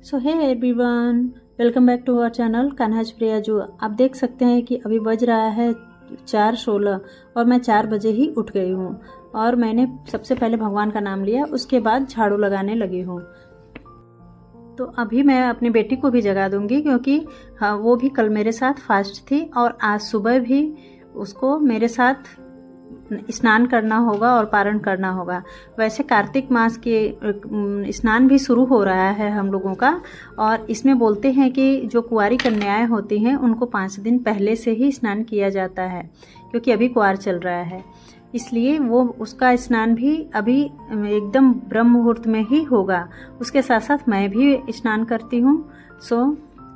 So hey everyone, welcome back to our channel Kanha's Priya जो। आप देख सकते हैं कि अभी बज रहा है 4:16 और मैं 4 बजे ही उठ गई हूँ और मैंने सबसे पहले भगवान का नाम लिया, उसके बाद झाड़ू लगाने लगी हूँ। तो अभी मैं अपनी बेटी को भी जगा दूंगी क्योंकि वो भी कल मेरे साथ फास्ट थी और आज सुबह भी उसको मेरे साथ स्नान करना होगा और पारण करना होगा। वैसे कार्तिक मास के स्नान भी शुरू हो रहा है हम लोगों का, और इसमें बोलते हैं कि जो कुंवारी कन्याएं होती हैं उनको 5 दिन पहले से ही स्नान किया जाता है क्योंकि अभी कुंवार चल रहा है, इसलिए वो उसका स्नान भी अभी एकदम ब्रह्म मुहूर्त में ही होगा। उसके साथ साथ मैं भी स्नान करती हूँ। सो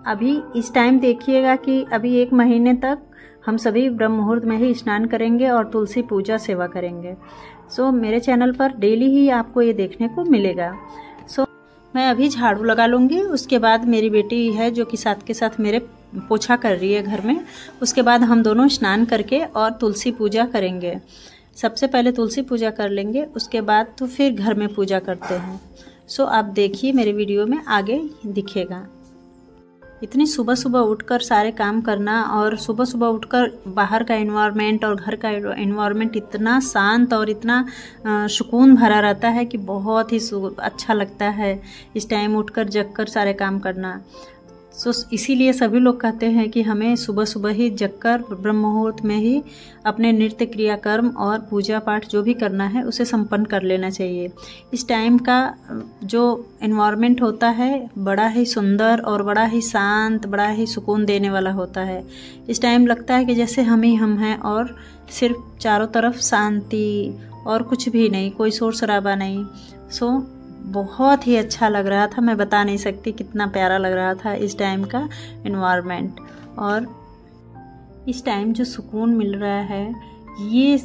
अभी इस टाइम देखिएगा कि अभी 1 महीने तक हम सभी ब्रह्म मुहूर्त में ही स्नान करेंगे और तुलसी पूजा सेवा करेंगे। सो मेरे चैनल पर डेली ही आपको ये देखने को मिलेगा। सो मैं अभी झाड़ू लगा लूँगी, उसके बाद मेरी बेटी है जो कि साथ के साथ मेरे पोछा कर रही है घर में, उसके बाद हम दोनों स्नान करके और तुलसी पूजा करेंगे। सबसे पहले तुलसी पूजा कर लेंगे, उसके बाद तो फिर घर में पूजा करते हैं। सो आप देखिए मेरे वीडियो में आगे दिखेगा। इतनी सुबह सुबह उठकर सारे काम करना और सुबह सुबह उठकर बाहर का एनवायरनमेंट और घर का एनवायरनमेंट इतना शांत और इतना सुकून भरा रहता है कि बहुत ही अच्छा लगता है इस टाइम उठकर जगकर सारे काम करना। सो इसीलिए सभी लोग कहते हैं कि हमें सुबह सुबह ही जगकर ब्रह्म मुहूर्त में ही अपने नृत्य क्रियाकर्म और पूजा पाठ जो भी करना है उसे संपन्न कर लेना चाहिए। इस टाइम का जो एनवायरनमेंट होता है बड़ा ही सुंदर और बड़ा ही शांत, बड़ा ही सुकून देने वाला होता है। इस टाइम लगता है कि जैसे हम ही हम हैं और सिर्फ चारों तरफ शांति और कुछ भी नहीं, कोई शोर शराबा नहीं। सो बहुत ही अच्छा लग रहा था, मैं बता नहीं सकती कितना प्यारा लग रहा था इस टाइम का एनवायरनमेंट। और इस टाइम जो सुकून मिल रहा है ये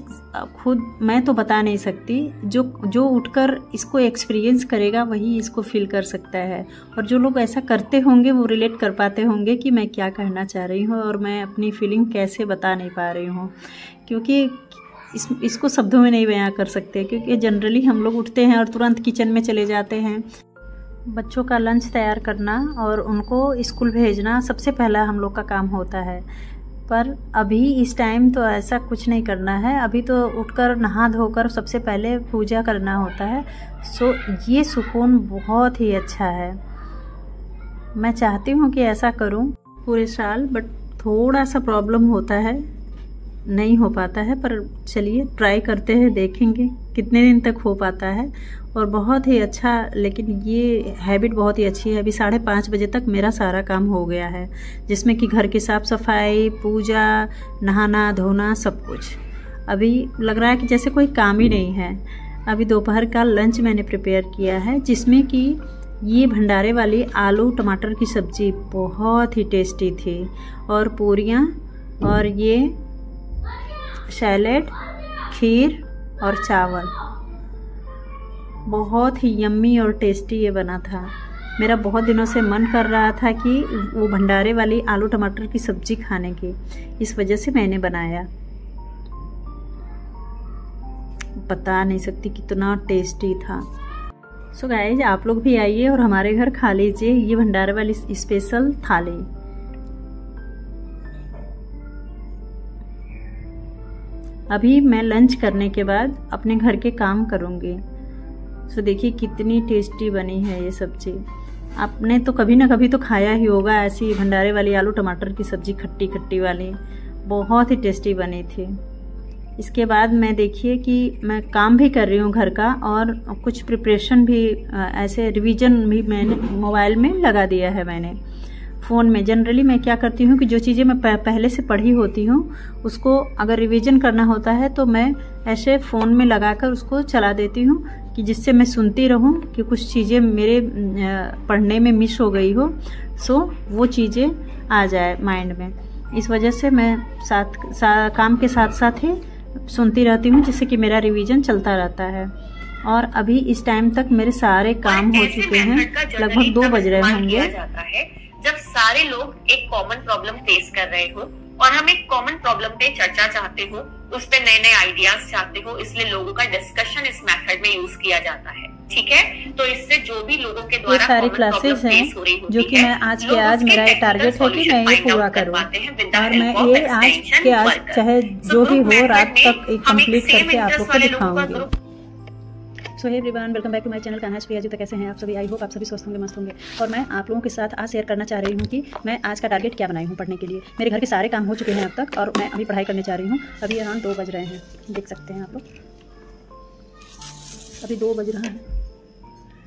खुद मैं तो बता नहीं सकती, जो उठकर इसको एक्सपीरियंस करेगा वही इसको फील कर सकता है। और जो लोग ऐसा करते होंगे वो रिलेट कर पाते होंगे कि मैं क्या कहना चाह रही हूँ और मैं अपनी फीलिंग कैसे बता नहीं पा रही हूँ, क्योंकि इसको शब्दों में नहीं बयां कर सकते। क्योंकि जनरली हम लोग उठते हैं और तुरंत किचन में चले जाते हैं। बच्चों का लंच तैयार करना और उनको स्कूल भेजना सबसे पहला हम लोग का काम होता है, पर अभी इस टाइम तो ऐसा कुछ नहीं करना है। अभी तो उठकर नहा धोकर सबसे पहले पूजा करना होता है। सो ये सुकून बहुत ही अच्छा है। मैं चाहती हूँ कि ऐसा करूँ पूरे साल, बट थोड़ा सा प्रॉब्लम होता है, नहीं हो पाता है। पर चलिए ट्राई करते हैं, देखेंगे कितने दिन तक हो पाता है। और बहुत ही अच्छा, लेकिन ये हैबिट बहुत ही अच्छी है। अभी 5:30 बजे तक मेरा सारा काम हो गया है, जिसमें कि घर की साफ सफाई, पूजा, नहाना धोना सब कुछ। अभी लग रहा है कि जैसे कोई काम ही नहीं है। अभी दोपहर का लंच मैंने प्रिपेयर किया है, जिसमें कि ये भंडारे वाली आलू टमाटर की सब्जी बहुत ही टेस्टी थी, और पूरियाँ, और ये सैलेड, खीर और चावल बहुत ही यम्मी और टेस्टी ये बना था। मेरा बहुत दिनों से मन कर रहा था कि वो भंडारे वाली आलू टमाटर की सब्जी खाने की, इस वजह से मैंने बनाया। बता नहीं सकती कितना टेस्टी था। सो गाइज, आप लोग भी आइए और हमारे घर खा लीजिए ये भंडारे वाली स्पेशल थाली। अभी मैं लंच करने के बाद अपने घर के काम करूँगी। सो देखिए कितनी टेस्टी बनी है ये सब्जी। आपने तो कभी ना कभी तो खाया ही होगा ऐसी भंडारे वाली आलू टमाटर की सब्जी, खट्टी खट्टी वाली, बहुत ही टेस्टी बनी थी। इसके बाद मैं देखिए कि मैं काम भी कर रही हूँ घर का, और कुछ प्रिपरेशन भी ऐसे रिवीजन भी मैंने मोबाइल में लगा दिया है मैंने फ़ोन में। जनरली मैं क्या करती हूँ कि जो चीज़ें मैं पहले से पढ़ी होती हूँ उसको अगर रिवीजन करना होता है तो मैं ऐसे फ़ोन में लगाकर उसको चला देती हूँ कि जिससे मैं सुनती रहूँ कि कुछ चीज़ें मेरे पढ़ने में मिस हो गई हो, सो वो चीज़ें आ जाए माइंड में। इस वजह से मैं काम के साथ साथ ही सुनती रहती हूँ, जिससे कि मेरा रिवीजन चलता रहता है। और अभी इस टाइम तक मेरे सारे काम हो चुके हैं, लगभग 2 बज रहे होंगे। जब सारे लोग एक कॉमन प्रॉब्लम फेस कर रहे हो और हम एक कॉमन प्रॉब्लम पे चर्चा चाहते हो, उस पे नए नए आइडियाज चाहते हो, इसलिए लोगों का डिस्कशन इस मेथड में यूज किया जाता है। ठीक है, तो इससे जो भी लोगों के द्वारा ये सारी क्लासेस हैं जो कि मैं आज के आज मेरा ये टारगेट है कि मैं ये पूरा करूं, और मैं ये आज के आज चाहे जो भी हो रात तक कंप्लीट करके आप लोग को दिखाऊंगी। So hey everyone, welcome back to my channel Kanha Priya ji. तो कैसे हैं आप सभी? आई होप आप सभी स्वस्थ होंगे, मस्त होंगे। और मैं आप लोगों के साथ आज शेयर करना चाह रही हूँ कि मैं आज का टारगेट क्या बनाई हूँ पढ़ने के लिए। मेरे घर के सारे काम हो चुके हैं अब तक और मैं अभी पढ़ाई करने जा रही हूँ। अभी अराउंड 2 बज रहे हैं, देख सकते हैं आप लोग। अभी 2 बज रहा है,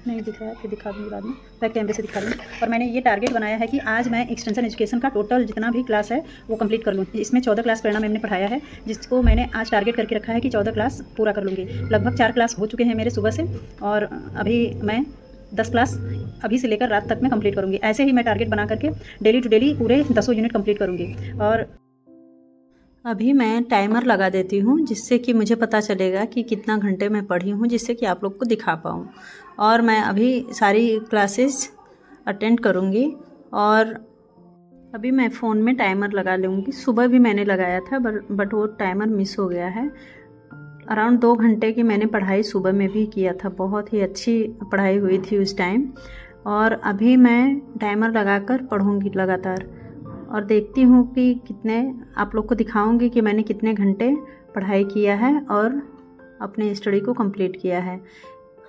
नहीं दिख रहा है, फिर दिखा दूँगी बाद में, बैक कैमरे से दिखा दूँगी। और मैंने ये टारगेट बनाया है कि आज मैं एक्सटेंशन एजुकेशन का टोटल जितना भी क्लास है वो कंप्लीट कर लूँ। इसमें 14 क्लास प्रेरणा मैम ने पढ़ाया है, जिसको मैंने आज टारगेट करके रखा है कि 14 क्लास पूरा कर लूँगी। लगभग 4 क्लास हो चुके हैं मेरे सुबह से, और अभी मैं 10 क्लास अभी से लेकर रात तक मैं कंप्लीट करूँगी। ऐसे ही मैं टारगेट बना करके डेली टू डेली पूरे 10 यूनिट कंप्लीट करूँगी। और अभी मैं टाइमर लगा देती हूँ, जिससे कि मुझे पता चलेगा कि कितना घंटे मैं पढ़ी हूँ, जिससे कि आप लोग को दिखा पाऊँ। और मैं अभी सारी क्लासेस अटेंड करूँगी। और अभी मैं फ़ोन में टाइमर लगा लूँगी। सुबह भी मैंने लगाया था बट वो टाइमर मिस हो गया है। अराउंड 2 घंटे की मैंने पढ़ाई सुबह में भी किया था, बहुत ही अच्छी पढ़ाई हुई थी उस टाइम। और अभी मैं टाइमर लगाकर पढ़ूँगी लगातार, और देखती हूँ कि कितने आप लोग को दिखाऊंगी कि मैंने कितने घंटे पढ़ाई किया है और अपने स्टडी को कंप्लीट किया है।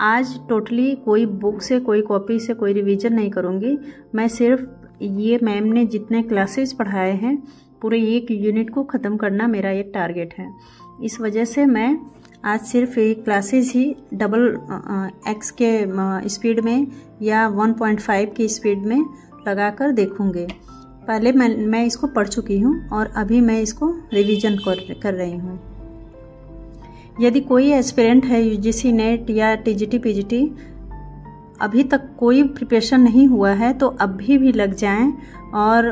आज टोटली कोई बुक से, कोई कॉपी से, कोई रिवीजन नहीं करूँगी। मैं सिर्फ ये मैम ने जितने क्लासेस पढ़ाए हैं पूरे 1 यूनिट को ख़त्म करना मेरा एक टारगेट है। इस वजह से मैं आज सिर्फ एक क्लासेस ही डबल एक्स के स्पीड में या 1.5 की स्पीड में लगाकर देखूँगी। पहले मैं इसको पढ़ चुकी हूँ और अभी मैं इसको रिवीजन कर रही हूँ। यदि कोई एस्पिरेंट है यूजीसी नेट या टीजीटी पीजीटी, अभी तक कोई प्रिपरेशन नहीं हुआ है तो अभी भी लग जाएं और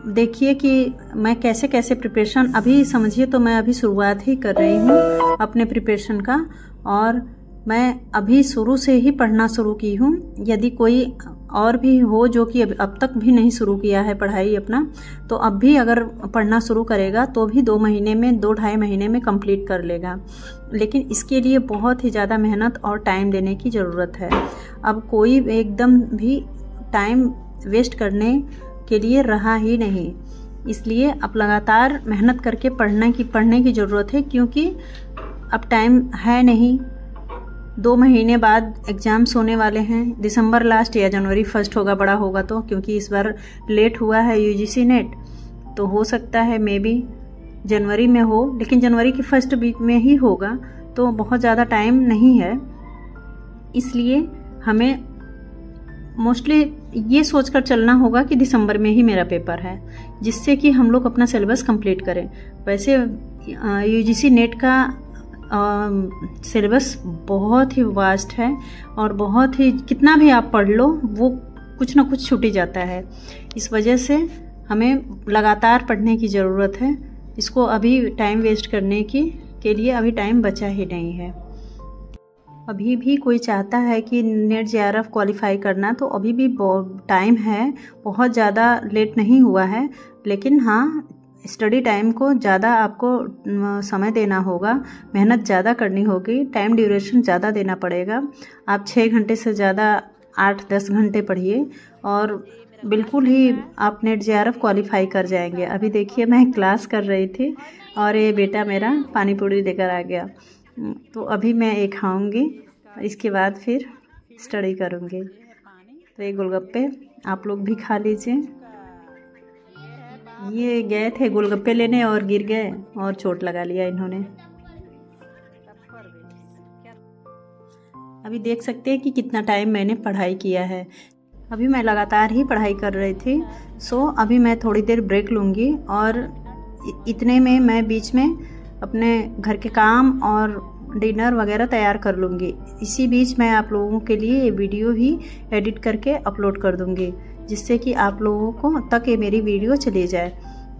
देखिए कि मैं कैसे कैसे प्रिपरेशन, अभी समझिए तो मैं अभी शुरुआत ही कर रही हूँ अपने प्रिपरेशन का, और मैं अभी शुरू से ही पढ़ना शुरू की हूँ। यदि कोई और भी हो जो कि अब तक भी नहीं शुरू किया है पढ़ाई अपना, तो अब भी अगर पढ़ना शुरू करेगा तो भी 2 महीने में, 2-2.5 महीने में कंप्लीट कर लेगा। लेकिन इसके लिए बहुत ही ज़्यादा मेहनत और टाइम देने की ज़रूरत है। अब कोई एकदम भी टाइम वेस्ट करने के लिए रहा ही नहीं, इसलिए अब लगातार मेहनत करके पढ़ने की ज़रूरत है, क्योंकि अब टाइम है नहीं। 2 महीने बाद एग्ज़ाम्स होने वाले हैं। दिसंबर लास्ट या जनवरी 1 होगा, बड़ा होगा तो, क्योंकि इस बार लेट हुआ है यूजीसी नेट, तो हो सकता है मे बी जनवरी में हो, लेकिन जनवरी की 1st वीक में ही होगा, तो बहुत ज़्यादा टाइम नहीं है। इसलिए हमें मोस्टली ये सोचकर चलना होगा कि दिसंबर में ही मेरा पेपर है, जिससे कि हम लोग अपना सिलेबस कंप्लीट करें। वैसे यूजीसी नेट का सिलेबस बहुत ही वास्ट है और बहुत ही, कितना भी आप पढ़ लो वो कुछ ना कुछ छूट ही जाता है। इस वजह से हमें लगातार पढ़ने की ज़रूरत है। इसको अभी टाइम वेस्ट करने के लिए अभी टाइम बचा ही नहीं है। अभी भी कोई चाहता है कि नेट जेआरएफ क्वालिफाई करना, तो अभी भी टाइम है, बहुत ज़्यादा लेट नहीं हुआ है। लेकिन हाँ, स्टडी टाइम को ज़्यादा आपको समय देना होगा, मेहनत ज़्यादा करनी होगी, टाइम ड्यूरेशन ज़्यादा देना पड़ेगा। आप 6 घंटे से ज़्यादा 8-10 घंटे पढ़िए और बिल्कुल ही आप नेट जेआरएफ क्वालिफाई कर जाएंगे। अभी देखिए मैं क्लास कर रही थी और ये बेटा मेरा पानी पूरी लेकर आ गया, तो अभी मैं ये खाऊंगी, इसके बाद फिर स्टडी करूँगी। तो ये गोलगप्पे आप लोग भी खा लीजिए। ये गए थे गोलगप्पे लेने और गिर गए और चोट लगा लिया इन्होंने। अभी देख सकते हैं कि कितना टाइम मैंने पढ़ाई किया है। अभी मैं लगातार ही पढ़ाई कर रही थी। सो अभी मैं थोड़ी देर ब्रेक लूँगी और इतने में मैं बीच में अपने घर के काम और डिनर वगैरह तैयार कर लूँगी। इसी बीच मैं आप लोगों के लिए ये वीडियो भी एडिट करके अपलोड कर दूँगी, जिससे कि आप लोगों को तक ये मेरी वीडियो चली जाए।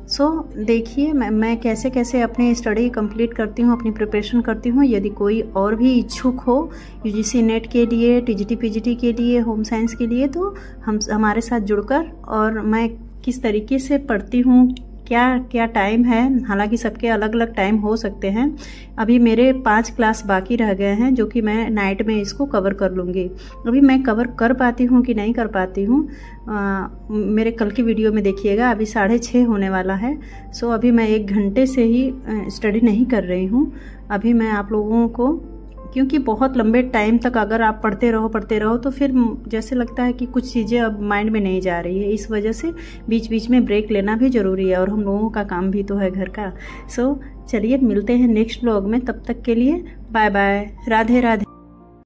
सो देखिए मैं कैसे कैसे अपनी स्टडी कंप्लीट करती हूँ, अपनी प्रिपरेशन करती हूँ। यदि कोई और भी इच्छुक हो यूजीसी नेट के लिए, टीजीटी पीजीटी के लिए, होम साइंस के लिए, तो हमारे साथ जुड़कर, और मैं किस तरीके से पढ़ती हूँ, क्या क्या टाइम है, हालांकि सबके अलग अलग टाइम हो सकते हैं। अभी मेरे 5 क्लास बाकी रह गए हैं जो कि मैं नाइट में इसको कवर कर लूँगी। अभी मैं कवर कर पाती हूँ कि नहीं कर पाती हूँ मेरे कल की वीडियो में देखिएगा। अभी 6:30 होने वाला है। सो अभी मैं 1 घंटे से ही स्टडी नहीं कर रही हूँ। अभी मैं आप लोगों को, क्योंकि बहुत लंबे टाइम तक अगर आप पढ़ते रहो तो फिर जैसे लगता है कि कुछ चीज़ें अब माइंड में नहीं जा रही है। इस वजह से बीच बीच में ब्रेक लेना भी ज़रूरी है और हम लोगों का काम भी तो है घर का। सो चलिए मिलते हैं नेक्स्ट व्लॉग में, तब तक के लिए बाय बाय, राधे राधे।